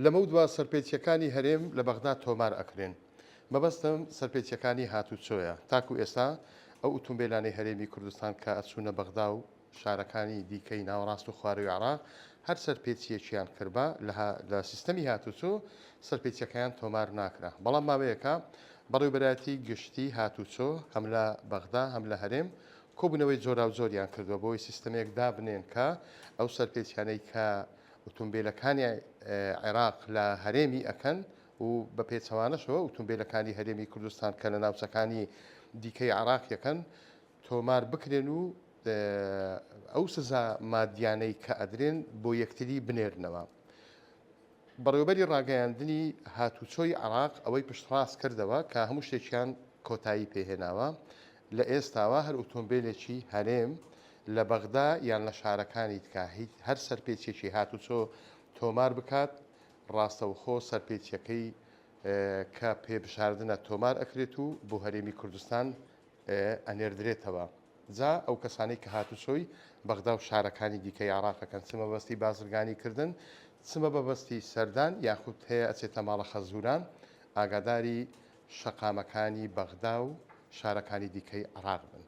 لەمە دووە سەرپێچیەکانی هەرێم لە بەغدا تۆمار ئەکرێن. مەبەستم سەرپێچیەکانی هاتوچۆیە تاکو ئێستا ئەو ئۆتۆمبیلانەی هەرێمی کوردستان کە ئەچوونە بەغدا و شارەکانی دیکەی ناوەڕاست و خواروی عێراق هەر سەرپێچیەکیان کردبا لە سیستەمی هاتوچۆ سەرپێچیەکەیان تۆمار ناکرا. بەڵام ماوەیەکە بەڕێوەبەرایەتی گشتی هاتوچۆ هەم لە بەغدا هەم لە هەرێم کۆبوونەوەی جۆرا و زۆریان کردووە بۆی سیستەمێک دابنێن کە ئەو سەرپێچیانەی کە ئۆتۆمبیلەکانی عێراق لە هەرێمی ئەکەن و بە پێچەوانەشەوە ئۆتۆمبیلەکانی هەرێمی کوردستان کە لە ناوچەکانی دیکەی عێراق یەکەن تۆمار بکرێن و ئەو سزا مادیانەی کە ئەدرێن بۆ یەکتری بنێرنەوە. بەڕێوەبەری ڕاگەیاندنی هاتوچۆی عێراق ئەوەی پشتڕاست کردەوە کە هەموو شتێکیان کۆتایی پێهێناوە لە ئێستاوە هەر ئۆتۆمبیلێکی هەرێم لە بەغدا یان لە شارەکانی تکا هیچ هەر سەرپێچێکی هاتوچۆ تۆمار بکات ڕاستەوخۆ سەرپێچیەکەی کە پێبشاردنە تۆمار ئەکرێت و بۆ هەرێمی کوردستان ئەنێردرێتەوە. جا ئەو کەسانەی کە هاتوچۆی بەغدا و شارەکانی دیکەی عێراقەکەن چمە بەستی بازرگانی کردن چمە بەبەستی سەردان یاخود هەیە ئەچێتە ماڵە خەزوران ئاگاداری شەقامەکانی بەغدا و شارەکانی دیکەی عێراق بن.